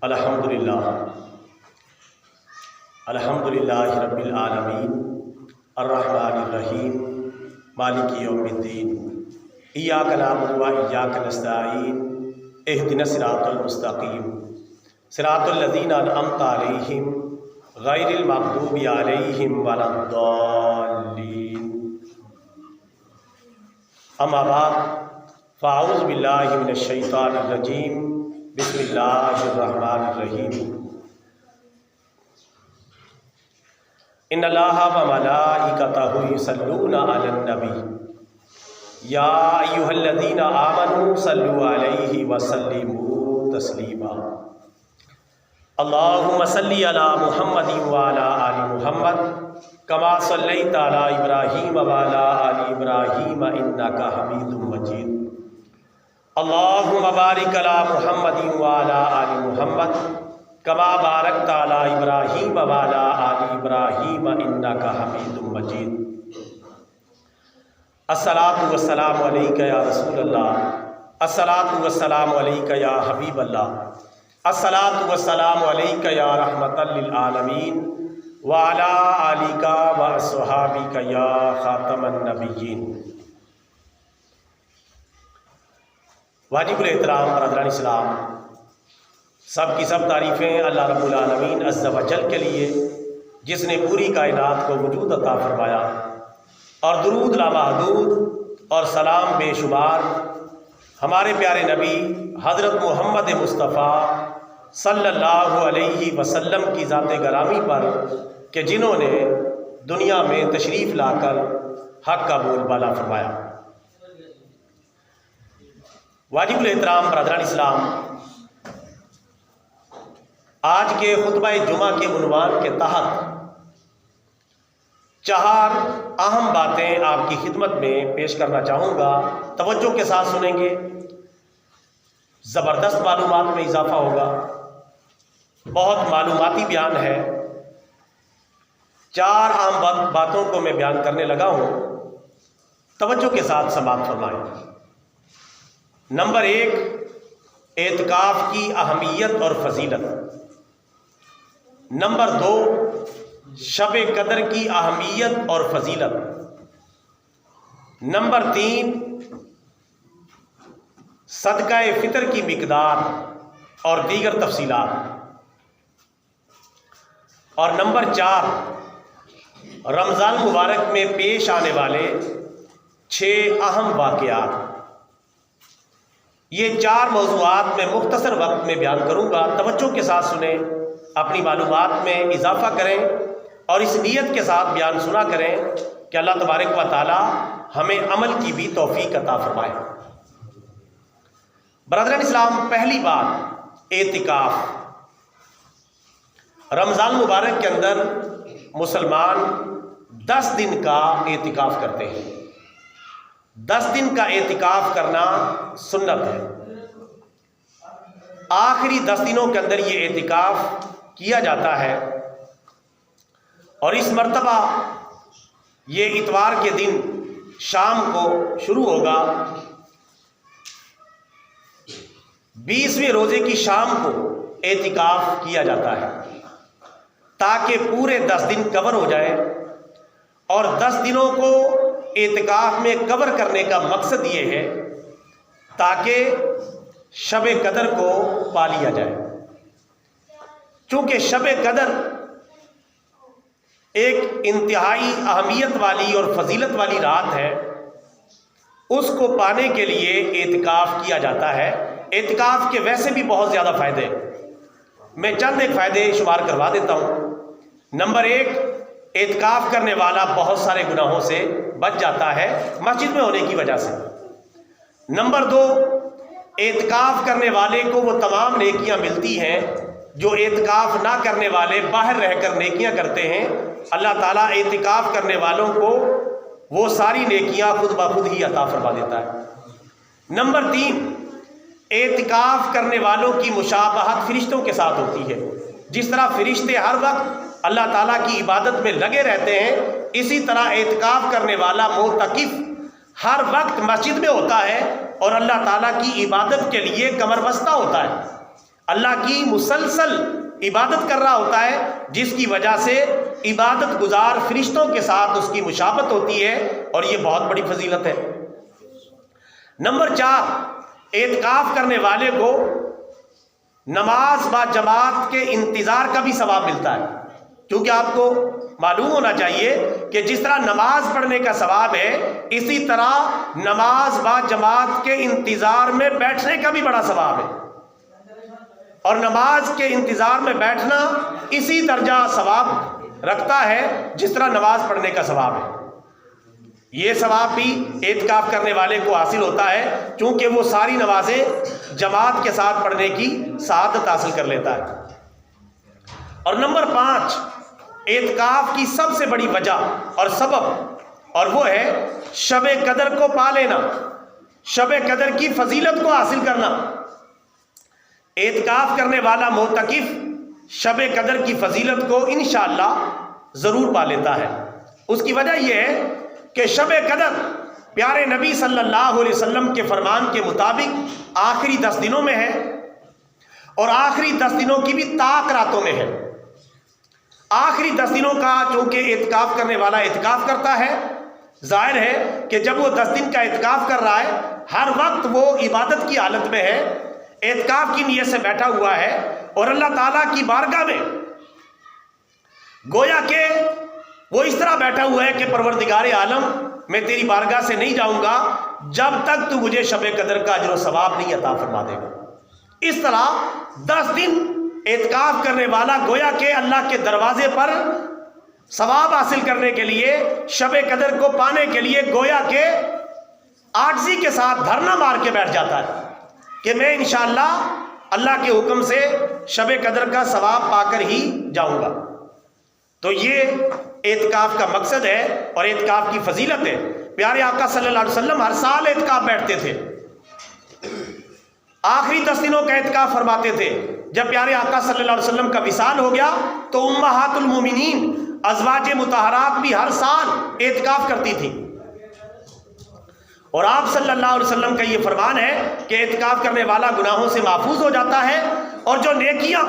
الحمدللہ رب العالمین الرحمن الرحیم مالک یوم الدین ایاک نعبد و ایاک نستعین اہدنا الصراط المستقیم صراط الذین انعمت علیہم غیر المغضوب علیہم ولا الضالین۔ اما بعد فاعوذ باللہ من الشیطان الرجیم، بسم اللہ الرحمن الرحیم۔ ان اللہ و ملائکتہ یصلون علی النبی یا ایھا الذین آمنوا صلوا علیہ وسلموا تسلیما۔ اللہم صلی علی محمد وعلی آل محمد کما صلیت علی ابراہیم وعلی آل ابراہیم انک حمید مجید۔ اللہم بارک علی محمد وعلی آل محمد کما بارکت علی ابراہیم وعلی آل ابراہیم انک حمید مجید۔ الصلاۃ والسلام علیک یا رسول اللہ، الصلاۃ والسلام علیک یا حبیب اللہ، الصلاۃ والسلام علیک یا رحمۃ للعالمین وعلی آلک واصحابک یا خاتم النبیین۔ واجب الاحترام برادران اسلام، سب کی سب تعریفیں اللہ رب العالمین عز و جل کے لیے، جس نے پوری کائنات کو وجود عطا فرمایا، اور درود لامحدود اور سلام بے شمار ہمارے پیارے نبی حضرت محمد مصطفیٰ صلی اللہ علیہ وسلم کی ذات گرامی پر کہ جنہوں نے دنیا میں تشریف لا کر حق کا بول بالا فرمایا۔ واجب الاحترام برادران اسلام، آج کے خطبہ جمعہ کے عنوان کے تحت 4 اہم باتیں آپ کی خدمت میں پیش کرنا چاہوں گا، توجہ کے ساتھ سنیں گے، زبردست معلومات میں اضافہ ہوگا، بہت معلوماتی بیان ہے۔ 4 اہم باتوں کو میں بیان کرنے لگا ہوں، توجہ کے ساتھ سماعت فرمائیں۔ نمبر 1، اعتکاف کی اہمیت اور فضیلت۔ نمبر 2، شب قدر کی اہمیت اور فضیلت۔ نمبر 3، صدقہ فطر کی مقدار اور دیگر تفصیلات۔ اور نمبر 4، رمضان مبارک میں پیش آنے والے 6 اہم واقعات۔ یہ 4 موضوعات میں مختصر وقت میں بیان کروں گا، توجہ کے ساتھ سنیں، اپنی معلومات میں اضافہ کریں اور اس نیت کے ساتھ بیان سنا کریں کہ اللہ تبارک و تعالی ہمیں عمل کی بھی توفیق عطا فرمائے۔ برادران اسلام، پہلی بات، اعتکاف۔ رمضان مبارک کے اندر مسلمان 10 دن کا اعتکاف کرتے ہیں۔ 10 دن کا اعتکاف کرنا سنت ہے۔ آخری 10 دنوں کے اندر یہ اعتکاف کیا جاتا ہے، اور اس مرتبہ یہ اتوار کے دن شام کو شروع ہوگا۔ 20ویں روزے کی شام کو اعتکاف کیا جاتا ہے تاکہ پورے 10 دن کور ہو جائے، اور 10 دنوں کو اعتکاف میں کور کرنے کا مقصد یہ ہے تاکہ شب قدر کو پا لیا جائے۔ چونکہ شب قدر ایک انتہائی اہمیت والی اور فضیلت والی رات ہے، اس کو پانے کے لیے اعتکاف کیا جاتا ہے۔ اعتکاف کے ویسے بھی بہت زیادہ فائدے، میں چند ایک فائدے شمار کروا دیتا ہوں۔ نمبر 1، اعتکاف کرنے والا بہت سارے گناہوں سے بچ جاتا ہے مسجد میں ہونے کی وجہ سے۔ نمبر 2، اعتکاف کرنے والے کو وہ تمام نیکیاں ملتی ہیں جو اعتکاف نہ کرنے والے باہر رہ کر نیکیاں کرتے ہیں۔ اللہ تعالیٰ اعتکاف کرنے والوں کو وہ ساری نیکیاں خود بخود ہی عطا فرما دیتا ہے۔ نمبر 3، اعتکاف کرنے والوں کی مشابہت فرشتوں کے ساتھ ہوتی ہے۔ جس طرح فرشتے ہر وقت اللہ تعالیٰ کی عبادت میں لگے رہتے ہیں، اسی طرح اعتکاف کرنے والا معتکف ہر وقت مسجد میں ہوتا ہے اور اللہ تعالیٰ کی عبادت کے لیے کمر بستہ ہوتا ہے۔ اللہ کی مسلسل عبادت کر رہا ہوتا ہے، جس کی وجہ سے عبادت گزار فرشتوں کے ساتھ اس کی مشابہت ہوتی ہے، اور یہ بہت بڑی فضیلت ہے۔ نمبر 4، اعتکاف کرنے والے کو نماز با جماعت کے انتظار کا بھی ثواب ملتا ہے، کیونکہ آپ کو معلوم ہونا چاہیے کہ جس طرح نماز پڑھنے کا ثواب ہے، اسی طرح نماز با جماعت کے انتظار میں بیٹھنے کا بھی بڑا ثواب ہے، اور نماز کے انتظار میں بیٹھنا اسی درجہ ثواب رکھتا ہے جس طرح نماز پڑھنے کا ثواب ہے۔ یہ ثواب بھی اعتکاف کرنے والے کو حاصل ہوتا ہے، چونکہ وہ ساری نمازیں جماعت کے ساتھ پڑھنے کی سعادت حاصل کر لیتا ہے۔ اور نمبر 5، اعتکاف کی سب سے بڑی وجہ اور سبب، اور وہ ہے شب قدر کو پا لینا، شب قدر کی فضیلت کو حاصل کرنا۔ اعتکاف کرنے والا معتکف شب قدر کی فضیلت کو انشاءاللہ ضرور پا لیتا ہے۔ اس کی وجہ یہ ہے کہ شب قدر پیارے نبی صلی اللہ علیہ وسلم کے فرمان کے مطابق آخری 10 دنوں میں ہے، اور آخری 10 دنوں کی بھی طاق راتوں میں ہے۔ آخری 10 دنوں کا چونکہ اعتکاف کرنے والا اعتکاف کرتا ہے، ظاہر ہے کہ جب وہ 10 دن کا اعتکاف کر رہا ہے، ہر وقت وہ عبادت کی حالت میں ہے، اعتکاف کی نیت سے بیٹھا ہوا ہے، اور اللہ تعالیٰ کی بارگاہ میں گویا کہ وہ اس طرح بیٹھا ہوا ہے کہ پروردگار عالم، میں تیری بارگاہ سے نہیں جاؤں گا جب تک تو مجھے شب قدر کا اجر و ثواب نہیں عطا فرما دے گا۔ اس طرح 10 دن اعتکاف کرنے والا گویا کہ اللہ کے دروازے پر ثواب حاصل کرنے کے لیے، شب قدر کو پانے کے لیے گویا کہ عاجزی کے ساتھ دھرنا مار کے بیٹھ جاتا ہے کہ میں انشاءاللہ اللہ کے حکم سے شب قدر کا ثواب پا کر ہی جاؤں گا۔ تو یہ اعتکاف کا مقصد ہے اور اعتکاف کی فضیلت ہے۔ پیارے آقا صلی اللہ علیہ وسلم ہر سال اعتکاف بیٹھتے تھے، آخری 10 دنوں کا اعتکاف فرماتے تھے۔ جب پیارے آقا صلی اللہ علیہ وسلم کا وصال ہو گیا تو امہات المومنین ازواج مطہرات بھی ہر سال اعتکاف کرتی تھی، اور آپ صلی اللہ علیہ وسلم کا یہ فرمان ہے کہ اعتکاف کرنے والا گناہوں سے محفوظ ہو جاتا ہے، اور جو نیکیاں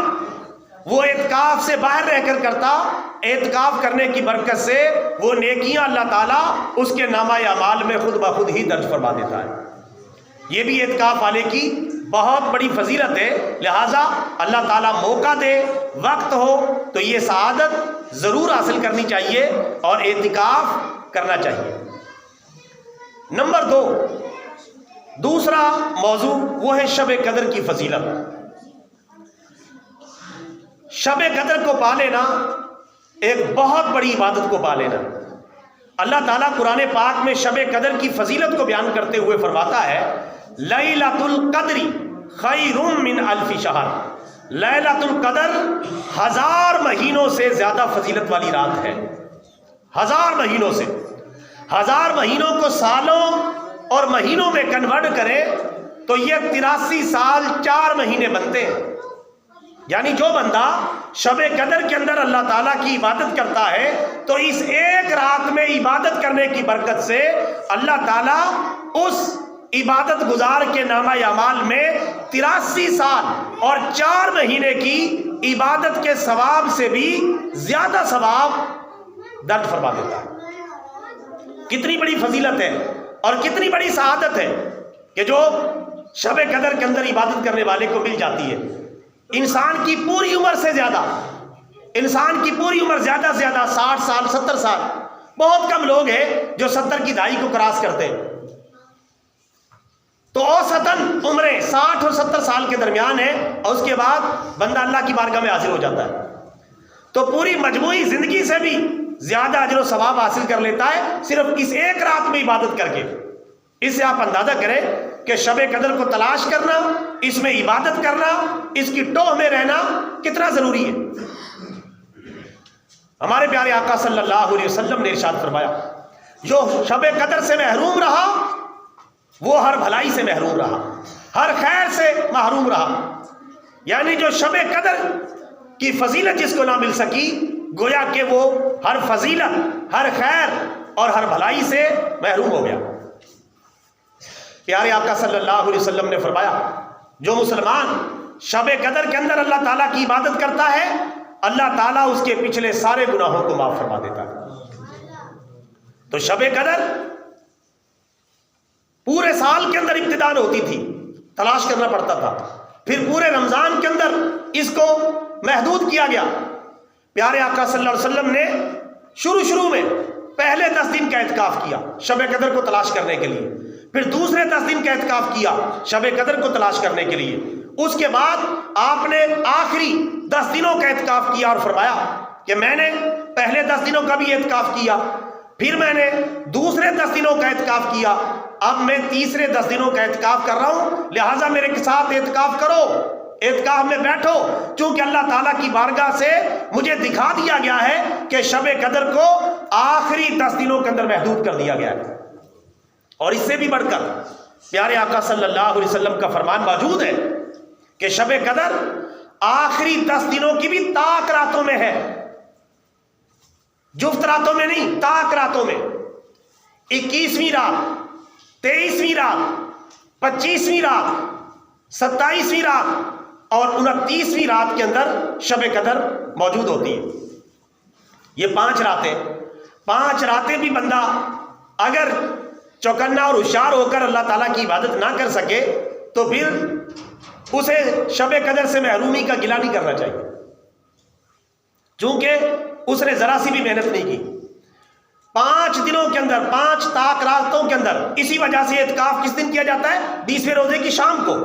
وہ اعتکاف سے باہر رہ کر کرتا، اعتکاف کرنے کی برکت سے وہ نیکیاں اللہ تعالیٰ اس کے نامہ اعمال میں خود بخود ہی درج فرما دیتا ہے۔ یہ بھی اعتکاف والے کی بہت بڑی فضیلت ہے، لہٰذا اللہ تعالیٰ موقع دے، وقت ہو تو یہ سعادت ضرور حاصل کرنی چاہیے اور اعتکاف کرنا چاہیے۔ نمبر 2، دوسرا موضوع وہ ہے شب قدر کی فضیلت۔ شب قدر کو پا لینا ایک بہت بڑی عبادت کو پا لینا۔ اللہ تعالیٰ قرآن پاک میں شب قدر کی فضیلت کو بیان کرتے ہوئے فرماتا ہے، لیلۃ القدر خیر من الف شہر۔ لیلۃ القدر 1000 مہینوں سے زیادہ فضیلت والی رات ہے، 1000 مہینوں سے۔ 1000 مہینوں کو سالوں اور مہینوں میں کنورٹ کریں تو یہ 83 سال 4 مہینے بنتے ہیں۔ یعنی جو بندہ شب قدر کے اندر اللہ تعالیٰ کی عبادت کرتا ہے تو اس ایک رات میں عبادت کرنے کی برکت سے اللہ تعالیٰ اس عبادت گزار کے نامہ اعمال میں 83 سال اور 4 مہینے کی عبادت کے ثواب سے بھی زیادہ ثواب درج فرما دیتا ہے۔ کتنی بڑی فضیلت ہے اور کتنی بڑی سعادت ہے کہ جو شب قدر کے اندر عبادت کرنے والے کو مل جاتی ہے۔ انسان کی پوری عمر سے زیادہ، انسان کی پوری عمر زیادہ سے زیادہ 60 سال 70 سال، بہت کم لوگ ہیں جو 70 کی دہائی کو کراس کرتے ہیں۔ تو اوسطاً عمریں 60 اور 70 سال کے درمیان ہے، اور اس کے بعد بندہ اللہ کی بارگاہ میں حاضر ہو جاتا ہے، تو پوری مجموعی زندگی سے بھی زیادہ اجر و ثواب حاصل کر لیتا ہے صرف اس ایک رات میں عبادت کر کے۔ اس سے آپ اندازہ کریں کہ شب قدر کو تلاش کرنا، اس میں عبادت کرنا، اس کی ٹوہ میں رہنا کتنا ضروری ہے۔ ہمارے پیارے آقا صلی اللہ علیہ وسلم نے ارشاد فرمایا، جو شب قدر سے محروم رہا وہ ہر بھلائی سے محروم رہا، ہر خیر سے محروم رہا۔ یعنی جو شب قدر کی فضیلت جس کو نہ مل سکی، گویا کہ وہ ہر فضیلت، ہر خیر اور ہر بھلائی سے محروم ہو گیا۔ پیارے آقا صلی اللہ علیہ وسلم نے فرمایا، جو مسلمان شب قدر کے اندر اللہ تعالیٰ کی عبادت کرتا ہے، اللہ تعالیٰ اس کے پچھلے سارے گناہوں کو معاف فرما دیتا ہے۔ تو شب قدر پورے سال کے اندر ابتدا ہوتی تھی، تلاش کرنا پڑتا تھا، پھر پورے رمضان کے اندر اس کو محدود کیا گیا۔ پیارے آقا صلی اللہ علیہ وسلم نے شروع میں پہلے 10 دن کا اعتکاف کیا شب قدر کو تلاش کرنے کے لیے، پھر دوسرے 10 دن کا اعتکاف کیا شب قدر کو تلاش کرنے کے لیے، اس کے بعد آپ نے آخری 10 دنوں کا اعتکاف کیا اور فرمایا کہ میں نے پہلے 10 دنوں کا بھی اعتکاف کیا، پھر میں نے دوسرے 10 دنوں کا اعتکاف کیا، اب میں تیسرے 10 دنوں کا اعتکاف کر رہا ہوں، لہٰذا میرے ساتھ اعتکاف کرو، اعتکاف میں بیٹھو، چونکہ اللہ تعالیٰ کی بارگاہ سے مجھے دکھا دیا گیا ہے کہ شب قدر کو آخری 10 دنوں کے اندر محدود کر دیا گیا ہے۔ اور اس سے بھی بڑھ کر پیارے آقا صلی اللہ علیہ وسلم کا فرمان موجود ہے کہ شب قدر آخری 10 دنوں کی بھی طاق راتوں میں ہے، جفت راتوں میں نہیں، طاق راتوں میں، 21ویں رات، 23ویں رات، 25ویں رات، 27ویں رات اور 29ویں رات کے اندر شب قدر موجود ہوتی ہے۔ یہ 5 راتیں بھی بندہ اگر چوکنا اور ہوشیار ہو کر اللہ تعالیٰ کی عبادت نہ کر سکے تو پھر اسے شب قدر سے محرومی کا گلہ نہیں کرنا چاہیے، چونکہ اس نے ذرا سی بھی محنت نہیں کی۔ 5 دنوں کے اندر، 5 طاق راتوں کے اندر، اسی وجہ سے اعتکاف کس دن کیا جاتا ہے؟ 20ویں روزے کی شام کو،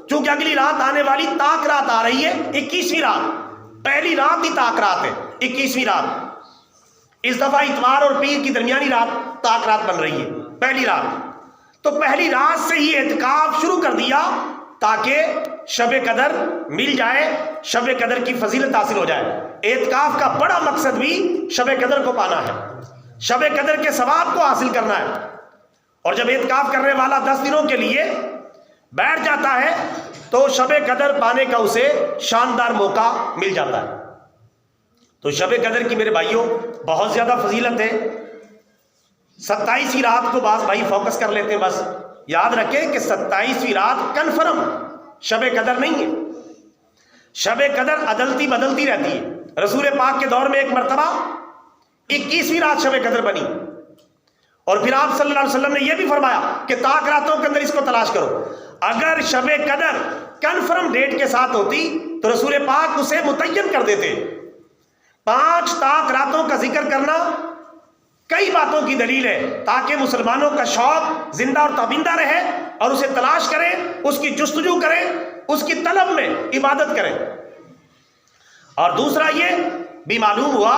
چونکہ اگلی رات آنے والی طاق رات آ رہی ہے 21ویں رات، پہلی رات ہی طاق رات ہے 21ویں رات، اس دفعہ اتوار اور پیر کی درمیانی رات طاق رات بن رہی ہے، پہلی رات، تو پہلی رات سے ہی اعتکاف شروع کر دیا تاکہ شب قدر مل جائے، شب قدر کی فضیلت حاصل ہو جائے۔ اعتکاف کا بڑا مقصد بھی شب قدر کو پانا ہے، شب قدر کے ثواب کو حاصل کرنا ہے، اور جب اعتکاف کرنے والا 10 دنوں کے لیے بیٹھ جاتا ہے تو شب قدر پانے کا اسے شاندار موقع مل جاتا ہے۔ تو شب قدر کی میرے بھائیوں بہت زیادہ فضیلت ہے۔ 27ویں رات کو بعض بھائی فوکس کر لیتے ہیں، بس یاد رکھیں کہ 27ویں رات کنفرم شب قدر نہیں ہے، شب قدر عدلتی بدلتی رہتی ہے۔ رسول پاک کے دور میں ایک مرتبہ 21ویں رات شب قدر بنی، اور پھر آپ صلی اللہ علیہ وسلم نے یہ بھی فرمایا کہ طاق راتوں کے اندر اس کو تلاش کرو۔ اگر شب قدر کنفرم ڈیٹ کے ساتھ ہوتی تو رسول پاک اسے متعین کر دیتے۔ 5 طاق راتوں کا ذکر کرنا کئی باتوں کی دلیل ہے تاکہ مسلمانوں کا شوق زندہ اور تابندہ رہے اور اسے تلاش کریں، اس کی جستجو کریں، اس کی طلب میں عبادت کریں۔ اور دوسرا یہ بھی معلوم ہوا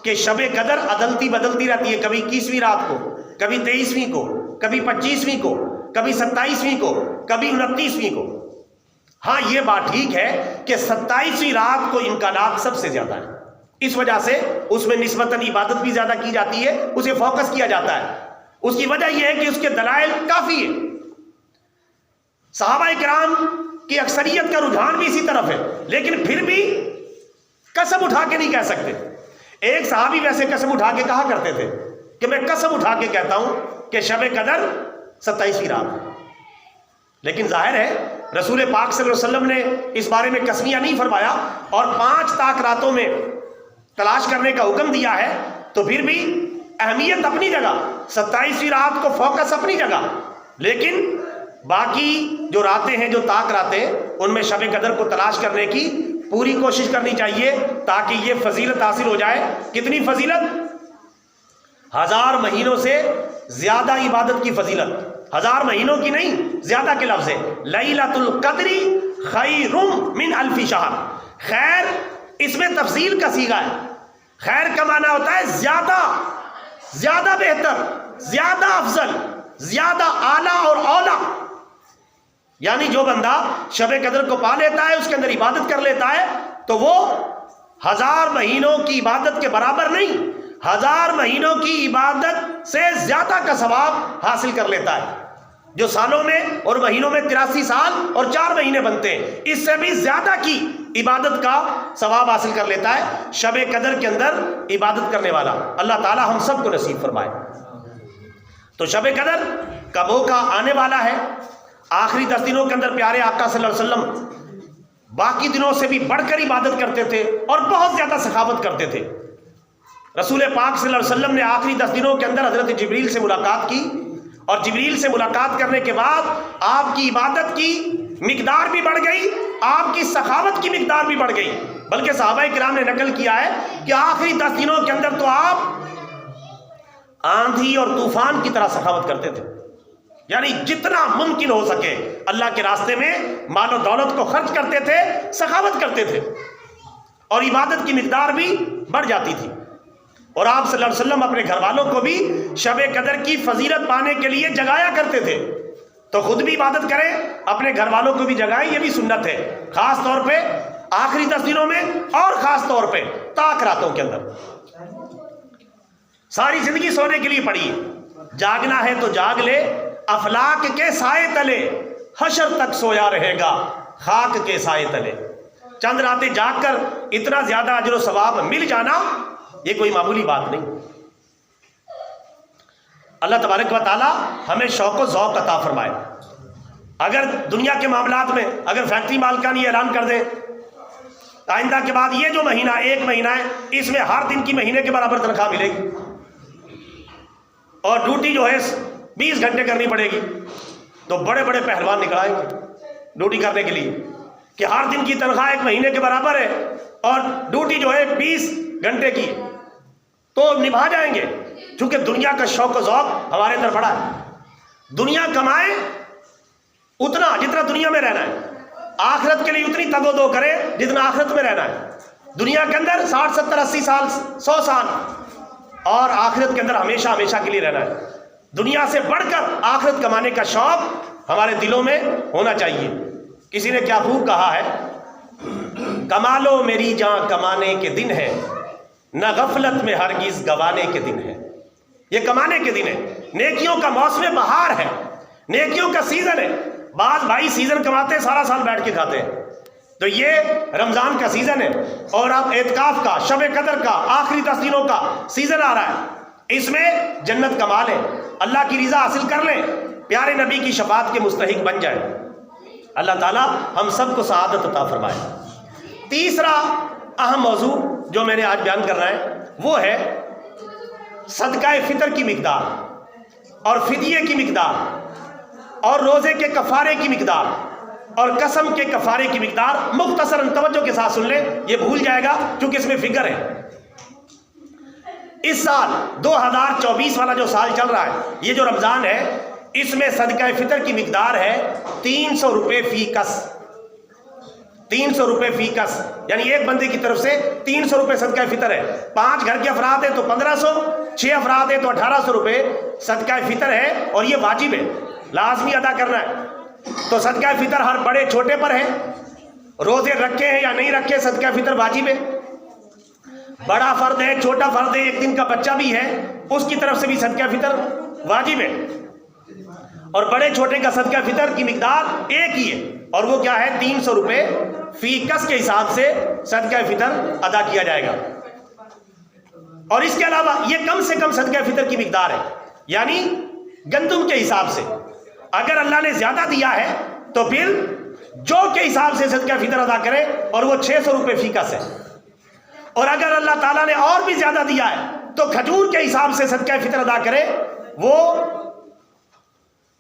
کہ شب قدر عدلتی بدلتی رہتی ہے، کبھی 21ویں رات کو، کبھی 23ویں کو، کبھی 25ویں کو، کبھی 27ویں کو، کبھی 29ویں کو۔ ہاں یہ بات ٹھیک ہے کہ 27ویں رات کو امکانات سب سے زیادہ ہیں، اس وجہ سے اس میں نسبتاً عبادت بھی زیادہ کی جاتی ہے، اسے فوکس کیا جاتا ہے۔ اس کی وجہ یہ ہے کہ اس کے دلائل کافی ہے، صحابہ کرام کی اکثریت کا رجحان بھی اسی طرف ہے، لیکن پھر بھی قسم اٹھا کے نہیں کہہ سکتے۔ ایک صحابی ویسے قسم اٹھا کے کہا کرتے تھے کہ میں قسم اٹھا کے کہتا ہوں کہ شب قدر 27ویں رات ہے، لیکن ظاہر ہے رسول پاک صلی اللہ علیہ وسلم نے اس بارے میں قسمیہ نہیں فرمایا اور 5 طاق راتوں میں تلاش کرنے کا حکم دیا ہے، تو پھر بھی اہمیت اپنی جگہ، 27ویں رات کو فوکس اپنی جگہ، لیکن باقی جو راتیں ہیں، جو طاق راتیں، ان میں شب قدر کو تلاش کرنے کی پوری کوشش کرنی چاہیے تاکہ یہ فضیلت حاصل ہو جائے۔ کتنی فضیلت؟ 1000 مہینوں سے زیادہ عبادت کی فضیلت، 1000 مہینوں کی نہیں، زیادہ کے لفظ ہے، لیلۃ القدر خیر من الف شہر۔ خیر اس میں تفصیل کا صیغہ ہے، خیر کا معنی ہوتا ہے زیادہ، زیادہ بہتر، زیادہ افضل، زیادہ اعلیٰ اور اولیٰ۔ یعنی جو بندہ شب قدر کو پا لیتا ہے، اس کے اندر عبادت کر لیتا ہے، تو وہ 1000 مہینوں کی عبادت کے برابر نہیں، 1000 مہینوں کی عبادت سے زیادہ کا ثواب حاصل کر لیتا ہے۔ جو سالوں میں اور مہینوں میں 83 سال اور 4 مہینے بنتے ہیں، اس سے بھی زیادہ کی عبادت کا ثواب حاصل کر لیتا ہے شب قدر کے اندر عبادت کرنے والا۔ اللہ تعالی ہم سب کو نصیب فرمائے۔ تو شب قدر کا موقع آنے والا ہے، آخری 10 دنوں کے اندر پیارے آقا صلی اللہ علیہ وسلم باقی دنوں سے بھی بڑھ کر عبادت کرتے تھے اور بہت زیادہ سخاوت کرتے تھے۔ رسول پاک صلی اللہ علیہ وسلم نے آخری 10 دنوں کے اندر حضرت جبریل سے ملاقات کی، اور جبریل سے ملاقات کرنے کے بعد آپ کی عبادت کی مقدار بھی بڑھ گئی، آپ کی سخاوت کی مقدار بھی بڑھ گئی، بلکہ صحابہ کرام نے نقل کیا ہے کہ آخری 10 دنوں کے اندر تو آپ آندھی اور طوفان کی طرح سخاوت کرتے تھے، یعنی جتنا ممکن ہو سکے اللہ کے راستے میں مال و دولت کو خرچ کرتے تھے، سخاوت کرتے تھے، اور عبادت کی مقدار بھی بڑھ جاتی تھی۔ اور آپ صلی اللہ علیہ وسلم اپنے گھر والوں کو بھی شب قدر کی فضیلت پانے کے لیے جگایا کرتے تھے، تو خود بھی عبادت کریں، اپنے گھر والوں کو بھی جگائیں، یہ بھی سنت ہے، خاص طور پہ آخری 10 دنوں میں، اور خاص طور پہ طاق راتوں کے اندر۔ ساری زندگی سونے کے لیے پڑی ہے، جاگنا ہے تو جاگ لے، افلاک کے سائے تلے حشر تک سویا رہے گا خاک کے سائے تلے۔ چند راتیں جاگ کر اتنا زیادہ اجر و ثواب مل جانا یہ کوئی معمولی بات نہیں۔ اللہ تبارک و تعالی ہمیں شوق و ذوق عطا فرمائے۔ اگر دنیا کے معاملات میں اگر فیکٹری مالکان یہ اعلان کر دیں آئندہ کے بعد یہ جو مہینہ 1 مہینہ ہے اس میں ہر دن کی مہینے کے برابر تنخواہ ملے گی، اور ڈیوٹی جو ہے 20 گھنٹے کرنی پڑے گی، تو بڑے بڑے پہلوان نکل آئیں گے ڈیوٹی کرنے کے لیے کہ ہر دن کی تنخواہ 1 مہینے کے برابر ہے، اور ڈیوٹی جو ہے 20 گھنٹے کی، تو نبھا جائیں گے، چونکہ دنیا کا شوق و ذوق ہمارے اندر بڑا ہے۔ دنیا کمائے اتنا جتنا دنیا میں رہنا ہے، آخرت کے لیے اتنی تگ و دو کرے جتنا آخرت میں رہنا ہے۔ دنیا کے اندر 60 70 80 سال 100 سال، اور آخرت کے اندر ہمیشہ ہمیشہ کے لیے رہنا ہے۔ دنیا سے بڑھ کر آخرت کمانے کا شوق ہمارے دلوں میں ہونا چاہیے۔ کسی نے کیا خوب کہا ہے، کما لو میری جان کمانے کے دن ہے، نہ غفلت میں ہرگز گوانے کے دن ہے۔ یہ کمانے کے دن ہے، نیکیوں کا موسم بہار ہے، نیکیوں کا سیزن ہے۔ بعض بھائی سیزن کماتے سارا سال بیٹھ کے کھاتے ہیں، تو یہ رمضان کا سیزن ہے، اور اب اعتکاف کا، شب قدر کا، آخری 10 دنوں کا سیزن آ رہا ہے، اس میں جنت کما لیں، اللہ کی رضا حاصل کر لیں، پیارے نبی کی شفاعت کے مستحق بن جائیں۔ اللہ تعالی ہم سب کو سعادت عطا فرمائے۔ تیسرا اہم موضوع جو میں نے آج بیان کرنا ہے وہ ہے صدقہ فطر کی مقدار، اور فدیے کی مقدار، اور روزے کے کفارے کی مقدار، اور قسم کے کفارے کی مقدار۔ مختصراً توجہ کے ساتھ سن لیں، یہ بھول جائے گا کیونکہ اس میں فگر ہے۔ اس سال 2024 والا جو سال چل رہا ہے، یہ جو رمضان ہے، اس میں صدقہ فطر کی مقدار ہے 300 روپے فی کس۔ 300 روپے فی کس، یعنی ایک بندے کی طرف سے 300 روپے صدقہ فطر ہے۔ 5 گھر کے افراد ہیں تو 1500، 6 افراد ہیں تو 1800 روپے صدقہ فطر ہے، اور یہ واجب ہے، لازمی ادا کرنا ہے۔ تو صدقہ فطر ہر بڑے چھوٹے پر ہے، روزے رکھے ہیں یا نہیں رکھے، صدقہ فطر واجب ہے۔ بڑا فرد ہے، چھوٹا فرد ہے، 1 دن کا بچہ بھی ہے، اس کی طرف سے بھی صدقہ فطر واجب ہے۔ اور بڑے چھوٹے کا صدقہ فطر کی مقدار ایک ہی ہے، اور وہ کیا ہے، 300 روپے فی کس کے حساب سے صدقہ فطر ادا کیا جائے گا۔ اور اس کے علاوہ یہ کم سے کم صدقہ فطر کی مقدار ہے، یعنی گندم کے حساب سے۔ اگر اللہ نے زیادہ دیا ہے تو پھر جو کے حساب سے صدقہ فطر ادا کرے، اور وہ 600 روپے فی کس ہے۔ اور اگر اللہ تعالیٰ نے اور بھی زیادہ دیا ہے تو کھجور کے حساب سے صدقہ فطر ادا کرے، وہ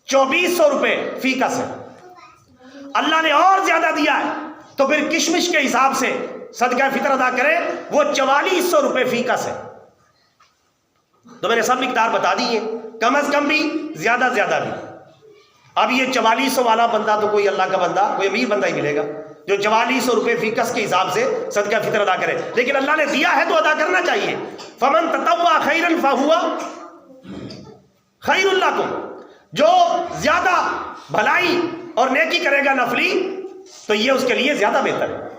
2400 روپے فی کس ہے۔ اللہ نے اور زیادہ دیا ہے تو پھر کشمش کے حساب سے صدقہ فطر ادا کرے، وہ 4400 روپے فی کس ہے۔ تو میں نے سب مقدار بتا دی ہے، کم از کم بھی، زیادہ زیادہ بھی۔ اب یہ 4400 والا بندہ تو کوئی اللہ کا بندہ، کوئی امیر بندہ ہی ملے گا جو 4400 روپے فی کس کے حساب سے صدقہ فطر ادا کرے، لیکن اللہ نے دیا ہے تو ادا کرنا چاہیے۔ فمن تطوع خیرا فہو خیر لکم، جو زیادہ بھلائی اور نیکی کرے گا نفلی تو یہ اس کے لیے زیادہ بہتر ہے۔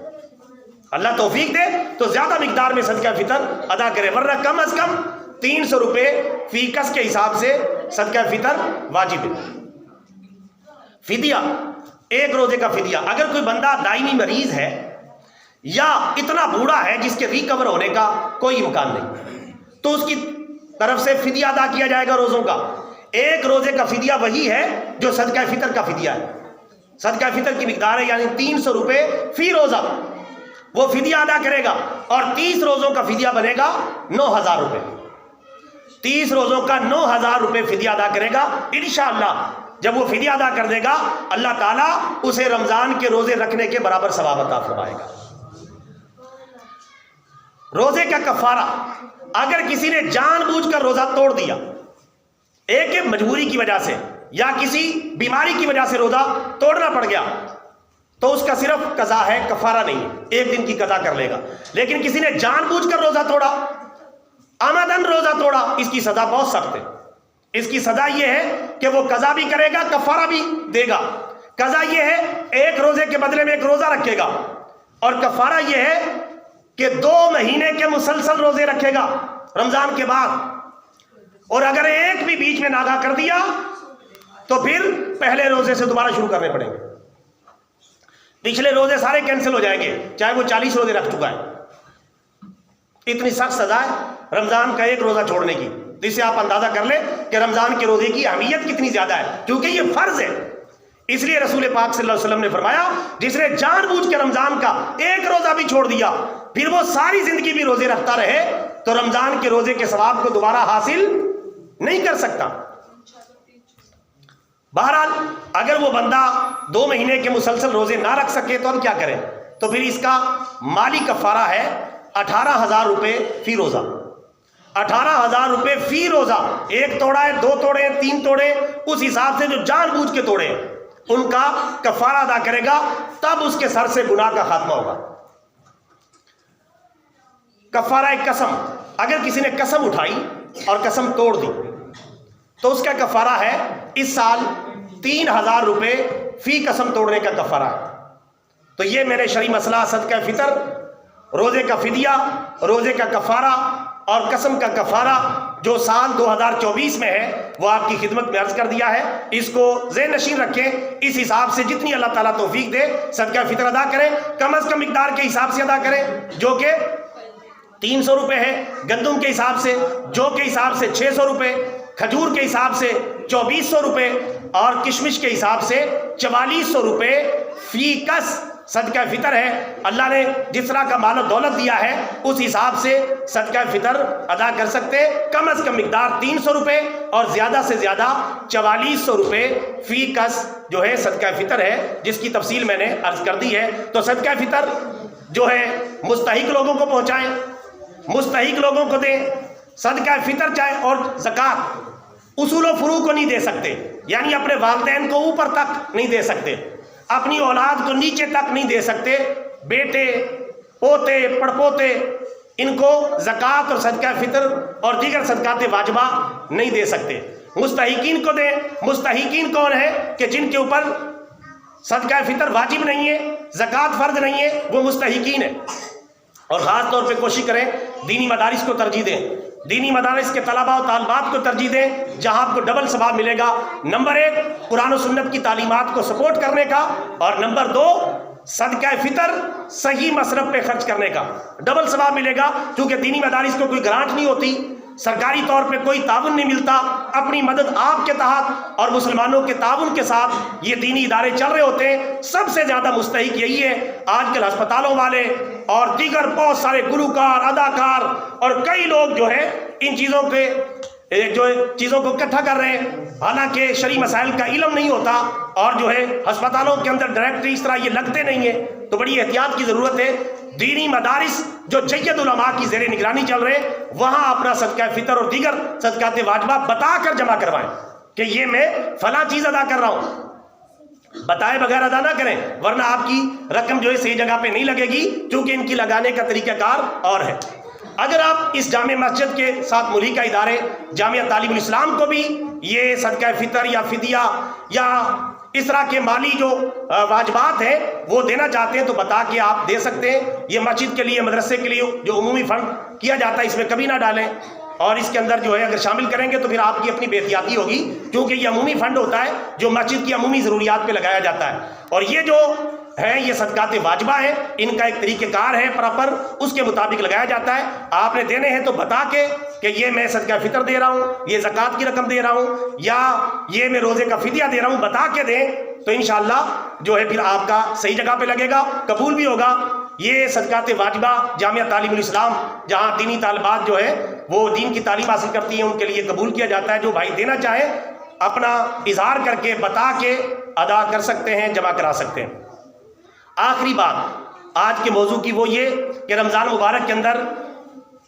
اللہ توفیق دے تو زیادہ مقدار میں صدقہ فطر ادا کرے، ورنہ کم از کم 300 روپے فی کس کے حساب سے صدقہ فطر واجب ہے۔ فدیہ، ایک روزے کا فدیہ، اگر کوئی بندہ دائمی مریض ہے یا اتنا بوڑھا ہے جس کے ریکور ہونے کا کوئی امکان نہیں، تو اس کی طرف سے فدیہ ادا کیا جائے گا روزوں کا۔ ایک روزے کا فدیہ وہی ہے جو صدقہ فطر کا فدیہ ہے۔ صدقہ فطر کی مقدار ہے، یعنی 300 روپے فی روزہ وہ فدیہ ادا کرے گا، اور 30 روزوں کا فدیہ بنے گا 9000 روپے۔ 30 روزوں کا 9000 روپے فدیہ ادا کرے گا انشاءاللہ۔ جب وہ فدیہ ادا کر دے گا اللہ تعالیٰ اسے رمضان کے روزے رکھنے کے برابر ثواب عطا فرمائے گا۔ روزے کا کفارہ، اگر کسی نے جان بوجھ کر روزہ توڑ دیا، ایک مجبوری کی وجہ سے یا کسی بیماری کی وجہ سے روزہ توڑنا پڑ گیا، تو اس کا صرف قضا ہے، کفارہ نہیں ہے، 1 دن کی قضا کر لے گا۔ لیکن کسی نے جان بوجھ کر روزہ توڑا، عمدن روزہ توڑا، اس کی سزا بہت سخت ہے۔ اس کی سزا یہ ہے کہ وہ قضا بھی کرے گا، کفارہ بھی دے گا۔ قضا یہ ہے 1 روزے کے بدلے میں 1 روزہ رکھے گا، اور کفارہ یہ ہے کہ 2 مہینے کے مسلسل روزے رکھے گا رمضان کے بعد، اور اگر ایک بھی بیچ میں ناغہ کر دیا تو پھر پہلے روزے سے دوبارہ شروع کرنے پڑیں گے۔ پچھلے روزے سارے کینسل ہو جائیں گے، چاہے وہ 40 روزے رکھ چکا ہے۔ اتنی سخت سزا ہے رمضان کا 1 روزہ چھوڑنے کی، جس سے آپ اندازہ کر لیں کہ رمضان کے روزے کی اہمیت کتنی زیادہ ہے، کیونکہ یہ فرض ہے۔ اس لیے رسول پاک صلی اللہ علیہ وسلم نے فرمایا جس نے جان بوجھ کے رمضان کا 1 روزہ بھی چھوڑ دیا، پھر وہ ساری زندگی بھی روزے رکھتا رہے، تو رمضان کے روزے کے ثواب کو دوبارہ حاصل نہیں کر سکتا۔ بہرحال اگر وہ بندہ 2 مہینے کے مسلسل روزے نہ رکھ سکے تو ہم کیا کریں؟ تو پھر اس کا مالی کفارہ ہے 18000 روپے فی روزہ۔ 18000 روپے فی روزہ، 1 توڑا ہے، 2 توڑے ہیں، 3 توڑے، اس حساب سے جو جان بوجھ کے توڑے ان کا کفارہ ادا کرے گا، تب اس کے سر سے گناہ کا خاتمہ ہوگا۔ کفارہ قسم، اگر کسی نے قسم اٹھائی اور قسم توڑ دی تو اس کا کفارہ ہے اس سال 3000 روپے فی قسم توڑنے کا کفارہ ہے۔ تو یہ میرے شرعی مسئلہ صدقہ فطر، روزے کا فدیہ، روزے کا کفارہ اور قسم کا کفارہ جو سال 2024 میں ہے وہ آپ کی خدمت میں عرض کر دیا ہے۔ اس کو ذہن نشین رکھیں، اس حساب سے جتنی اللہ تعالیٰ توفیق دے صدقہ فطر ادا کریں، کم از کم مقدار کے حساب سے ادا کریں، جو کہ 300 روپے ہے، گندم کے حساب سے، جو کے حساب سے 600 روپے، کھجور کے حساب سے 2400 روپے، اور کشمش کے حساب سے 4400 روپے فی کس صدقہ فطر ہے۔ اللہ نے جس طرح کا مال و دولت دیا ہے اس حساب سے صدقہ فطر ادا کر سکتے، کم از کم مقدار 300 روپے اور زیادہ سے زیادہ 4400 روپے فی کس جو ہے صدقہ فطر ہے، جس کی تفصیل میں نے عرض کر دی ہے۔ تو صدقہ فطر جو ہے مستحق لوگوں کو پہنچائیں، مستحق لوگوں کو دیں۔ صدقہ فطر چاہے اور زکوٰۃ اصول و فروع کو نہیں دے سکتے، یعنی اپنے والدین کو اوپر تک نہیں دے سکتے، اپنی اولاد کو نیچے تک نہیں دے سکتے، بیٹے، پوتے، پڑپوتے، ان کو زکوٰۃ اور صدقہ فطر اور دیگر صدقات واجبہ نہیں دے سکتے۔ مستحقین کو دیں۔ مستحقین کون ہے؟ کہ جن کے اوپر صدقہ فطر واجب نہیں ہے، زکوٰۃ فرض نہیں ہے، وہ مستحقین ہیں۔ اور خاص طور پہ کوشش کریں دینی مدارس کو ترجیح دیں، دینی مدارس کے طلباء و طالبات کو ترجیح دیں، جہاں آپ کو ڈبل ثواب ملے گا۔ نمبر 1 قرآن و سنت کی تعلیمات کو سپورٹ کرنے کا، اور نمبر 2 صدقہ فطر صحیح مصرف پہ خرچ کرنے کا، ڈبل ثواب ملے گا۔ کیونکہ دینی مدارس کو کوئی گرانٹ نہیں ہوتی، سرکاری طور پہ کوئی تعاون نہیں ملتا، اپنی مدد آپ کے تحت اور مسلمانوں کے تعاون کے ساتھ یہ دینی ادارے چل رہے ہوتے ہیں۔ سب سے زیادہ مستحق یہی ہے۔ آج کل ہسپتالوں والے اور دیگر بہت سارے گلوکار، اداکار اور کئی لوگ جو ہے ان چیزوں کو اکٹھا کر رہے ہیں، حالانکہ شرعی مسائل کا علم نہیں ہوتا، اور جو ہے ہسپتالوں کے اندر ڈائریکٹری اس طرح یہ لگتے نہیں ہیں۔ تو بڑی احتیاط کی ضرورت ہے۔ دینی مدارس جو جید علماء کی زیر نگرانی چل رہے ہیں، وہاں اپنا صدقہ فطر اور دیگر صدقات واجبہ بتا کر جمع کروائیں کہ یہ میں فلاں چیز ادا کر رہا ہوں، بتائے بغیر ادا نہ کریں، ورنہ آپ کی رقم جو ہے صحیح جگہ پہ نہیں لگے گی، کیونکہ ان کی لگانے کا طریقہ کار اور ہے۔ اگر آپ اس جامع مسجد کے ساتھ ملحقہ ادارے جامعہ تعلیم الاسلام کو بھی یہ صدقہ فطر یا فدیہ یا اس طرح کے مالی جو واجبات ہیں وہ دینا چاہتے ہیں تو بتا کے آپ دے سکتے ہیں۔ یہ مسجد کے لیے، مدرسے کے لیے جو عمومی فنڈ کیا جاتا ہے اس میں کبھی نہ ڈالیں، اور اس کے اندر جو ہے اگر شامل کریں گے تو پھر آپ کی اپنی بے احتیاطی ہوگی، کیونکہ یہ عمومی فنڈ ہوتا ہے جو مسجد کی عمومی ضروریات پہ لگایا جاتا ہے۔ اور یہ جو ہیں یہ صدقات واجبہ ہیں، ان کا ایک طریقہ کار ہے پراپر، اس کے مطابق لگایا جاتا ہے۔ آپ نے دینے ہیں تو بتا کے کہ یہ میں صدقہ فطر دے رہا ہوں، یہ زکوٰۃ کی رقم دے رہا ہوں، یا یہ میں روزے کا فدیہ دے رہا ہوں، بتا کے دیں تو انشاءاللہ جو ہے پھر آپ کا صحیح جگہ پہ لگے گا، قبول بھی ہوگا۔ یہ صدقات واجبہ جامعہ تعلیم الاسلام جہاں دینی طالبات جو ہے وہ دین کی تعلیم حاصل کرتی ہیں، ان کے لیے قبول کیا جاتا ہے۔ جو بھائی دینا چاہے اپنا اظہار کر کے بتا کے ادا کر سکتے ہیں، جمع کرا سکتے ہیں۔ آخری بات آج کے موضوع کی وہ یہ کہ رمضان مبارک کے اندر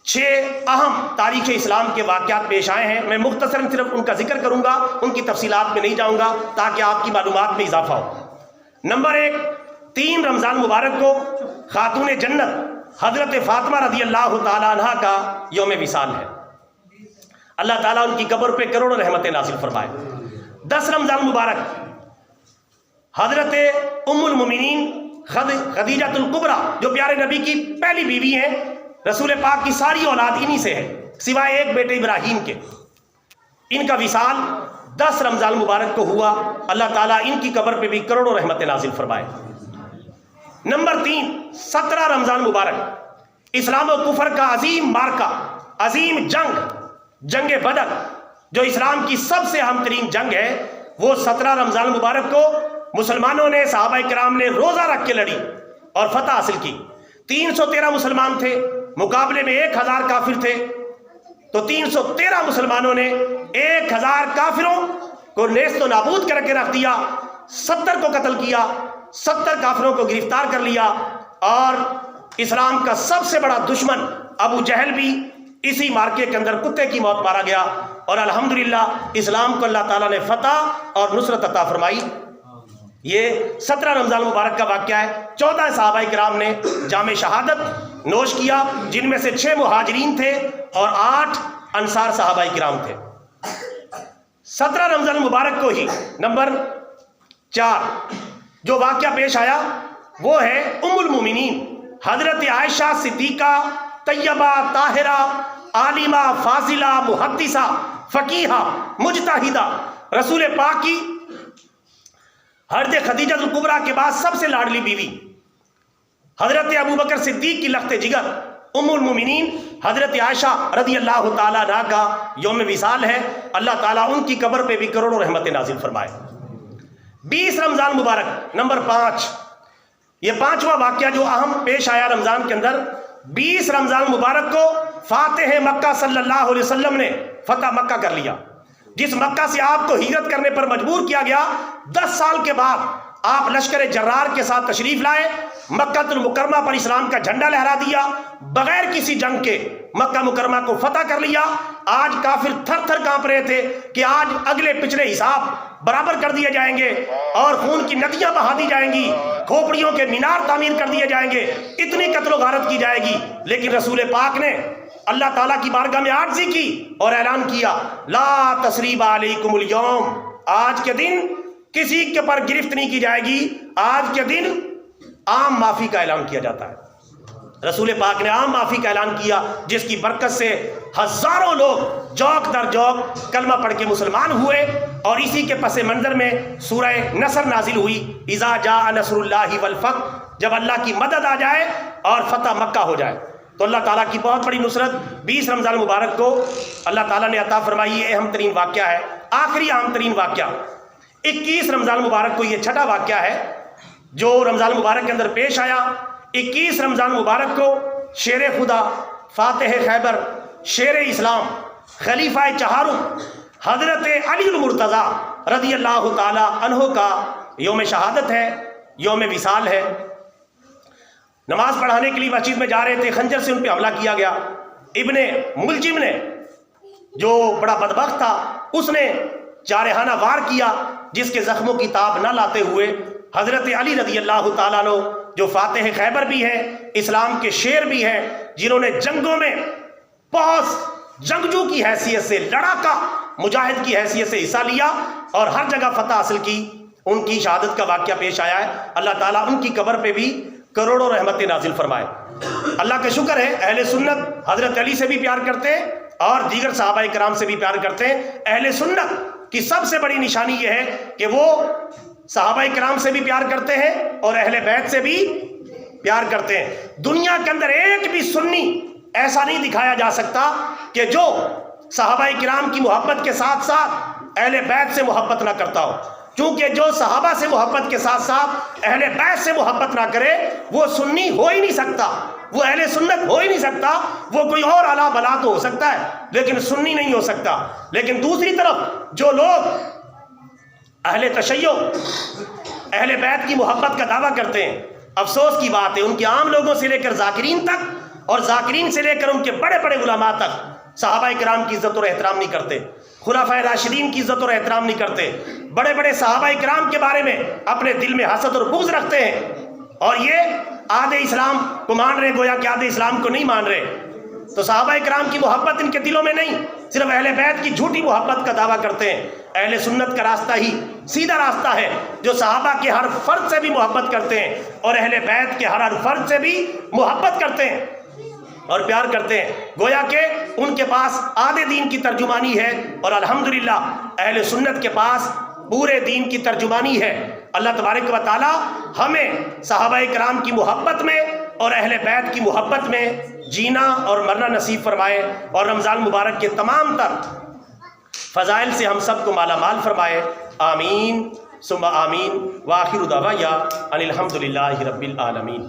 6 اہم تاریخ اسلام کے واقعات پیش آئے ہیں۔ میں مختصراً صرف ان کا ذکر کروں گا، ان کی تفصیلات میں نہیں جاؤں گا تاکہ آپ کی معلومات میں اضافہ ہو۔ نمبر 1، 3 رمضان مبارک کو خاتون جنت حضرت فاطمہ رضی اللہ تعالیٰ عنہ کا یوم وصال ہے۔ اللہ تعالیٰ ان کی قبر پہ کروڑوں رحمتیں نازل فرمائے۔ 10 رمضان مبارک حضرت ام المومنین خدیجہ الکبریٰ جو پیارے نبی کی پہلی بیوی ہیں، رسول پاک کی ساری اولاد انہی سے ہے سوائے ایک بیٹے ابراہیم کے، ان کا وصال 10 رمضان مبارک کو ہوا۔ اللہ تعالیٰ ان کی قبر پہ بھی کروڑوں رحمتیں نازل فرمائے۔ نمبر 3، 17 رمضان مبارک اسلام و کفر کا عظیم مارکہ، عظیم جنگ بدر جو اسلام کی سب سے اہم ترین جنگ ہے، وہ 17 رمضان مبارک کو مسلمانوں نے، صحابہ کرام نے روزہ رکھ کے لڑی اور فتح حاصل کی۔ 313 مسلمان تھے، مقابلے میں 1000 کافر تھے، تو 313 مسلمانوں نے 1000 کافروں کو نیست و نابود کر کے رکھ دیا، 70 کو قتل کیا، 70 کافروں کو گرفتار کر لیا، اور اسلام کا سب سے بڑا دشمن ابو جہل بھی اسی مارکے کے اندر کتے کی موت مارا گیا، اور الحمدللہ اسلام کو اللہ تعالیٰ نے فتح اور نصرت عطا فرمائی۔ یہ 17 رمضان مبارک کا واقعہ ہے۔ 14 صحابہ کرام نے جام شہادت نوش کیا، جن میں سے 6 مہاجرین تھے اور 8 انصار صحابہ کرام تھے۔ 17 رمضان مبارک کو ہی نمبر 4 جو واقعہ پیش آیا وہ ہے ام المومنین حضرت عائشہ صدیقہ طیبہ طاہرہ عالمہ فاضلہ محدثہ فقیہہ مجتہدہ، رسول پاک کی حضرت خدیجہ الکبریٰ کے بعد سب سے لاڈلی بیوی، حضرت ابوبکر صدیق کی لخت جگر ام المومنین حضرت عائشہ رضی اللہ تعالیٰ عنہ کا یوم وصال ہے۔ اللہ تعالیٰ ان کی قبر پہ بھی کروڑوں رحمتیں نازل فرمائے۔ 20 رمضان مبارک نمبر 5، یہ 5واں واقعہ جو اہم پیش آیا رمضان کے اندر۔ 20 رمضان مبارک کو فاتح مکہ صلی اللہ علیہ وسلم نے فتح مکہ کر لیا، جس مکہ سے آپ کو ہجرت کرنے پر مجبور کیا گیا۔ 10 سال کے بعد آپ لشکر جرار کے ساتھ تشریف لائے، مکہ المکرمہ پر اسلام کا جھنڈا لہرا دیا، بغیر کسی جنگ کے مکہ مکرمہ کو فتح کر لیا۔ آج کافر تھر تھر کانپ رہے تھے کہ آج اگلے پچھلے حساب برابر کر دیے جائیں گے اور خون کی ندیاں بہا دی جائیں گی، کھوپڑیوں کے مینار تعمیر کر دیے جائیں گے، اتنی قتل و غارت کی جائے گی۔ لیکن رسول پاک نے اللہ تعالیٰ کی بارگاہ میں عاجزی کی اور اعلان کیا، لا تثریب علیکم اليوم، آج کے دن کسی کے پر گرفت نہیں کی جائے گی، آج کے دن عام معافی کا اعلان کیا جاتا ہے۔ رسول پاک نے عام معافی کا اعلان کیا، جس کی برکت سے ہزاروں لوگ جوک در جوک کلمہ پڑھ کے مسلمان ہوئے، اور اسی کے پس منظر میں سورہ نصر نازل ہوئی، اذا جاء نصر اللہ والفتح، جب اللہ کی مدد آ جائے اور فتح مکہ ہو جائے۔ تو اللہ تعالیٰ کی بہت بڑی نصرت 20 رمضان مبارک کو اللہ تعالیٰ نے عطا فرمائی۔ یہ اہم ترین واقعہ ہے۔ آخری اہم ترین واقعہ 21 رمضان مبارک کو، یہ چھٹا واقعہ ہے جو رمضان مبارک کے اندر پیش آیا۔ 21 رمضان مبارک کو شیر خدا، فاتح خیبر، شیر اسلام، خلیفہ چہارم حضرت علی المرتضیٰ رضی اللہ تعالی عنہ کا یوم شہادت ہے، یوم وصال ہے۔ نماز پڑھانے کے لیے مسجد میں جا رہے تھے، خنجر سے ان پہ حملہ کیا گیا۔ ابن ملجم نے، جو بڑا بدبخت تھا، اس نے جارحانہ وار کیا، جس کے زخموں کی تاب نہ لاتے ہوئے حضرت علی رضی اللہ تعالیٰ عنہ جو فاتح خیبر بھی ہیں، اسلام کے شیر بھی ہیں، جنہوں نے جنگوں میں بہت جنگجو کی حیثیت سے، لڑاکا مجاہد کی حیثیت سے حصہ لیا اور ہر جگہ فتح حاصل کی، ان کی شہادت کا واقعہ پیش آیا ہے۔ اللہ تعالیٰ ان کی قبر پہ بھی کروڑوں رحمتیں نازل فرمائے۔ اللہ کا شکر ہے، اہل سنت حضرت علی سے بھی پیار کرتے ہیں اور دیگر صحابہ کرام سے بھی پیار کرتے ہیں۔ اہل سنت کی سب سے بڑی نشانی یہ ہے کہ وہ صحابہ کرام سے بھی پیار کرتے ہیں اور اہل بیت سے بھی پیار کرتے ہیں۔ دنیا کے اندر ایک بھی سنی ایسا نہیں دکھایا جا سکتا کہ جو صحابہ کرام کی محبت کے ساتھ ساتھ اہل بیت سے محبت نہ کرتا ہو، چونکہ جو صحابہ سے محبت کے ساتھ ساتھ اہل بیت سے محبت نہ کرے وہ سنی ہو ہی نہیں سکتا، وہ اہل سنت ہو ہی نہیں سکتا، وہ کوئی اور اعلیٰ بلا تو ہو سکتا ہے لیکن سنی نہیں ہو سکتا۔ لیکن دوسری طرف جو لوگ اہل تشیع، اہل بیت کی محبت کا دعویٰ کرتے ہیں، افسوس کی بات ہے ان کے عام لوگوں سے لے کر ذاکرین تک اور ذاکرین سے لے کر ان کے بڑے بڑے علماء تک صحابہ کرام کی عزت اور احترام نہیں کرتے، خلفائے راشدین کی عزت اور احترام نہیں کرتے، بڑے بڑے صحابہ کرام کے بارے میں اپنے دل میں حسد اور بغض رکھتے ہیں، اور یہ آدھے اسلام کو مان رہے گویا کہ آدھے اسلام کو نہیں مان رہے۔ تو صحابہ کرام کی محبت ان کے دلوں میں نہیں، صرف اہل بیت کی جھوٹی محبت کا دعویٰ کرتے ہیں۔ اہل سنت کا راستہ ہی سیدھا راستہ ہے جو صحابہ کے ہر فرد سے بھی محبت کرتے ہیں اور اہل بیت کے ہر فرد سے بھی محبت کرتے ہیں اور پیار کرتے ہیں، گویا کہ ان کے پاس آدھے دین کی ترجمانی ہے اور الحمدللہ اہل سنت کے پاس پورے دین کی ترجمانی ہے۔ اللہ تبارک و تعالی ہمیں صحابہ کرام کی محبت میں اور اہل بیت کی محبت میں جینا اور مرنا نصیب فرمائے، اور رمضان مبارک کے تمام تر فضائل سے ہم سب کو مالا مال فرمائے۔ آمین ثم آمین، وآخر دعوانا ان الحمدللہ رب العالمین۔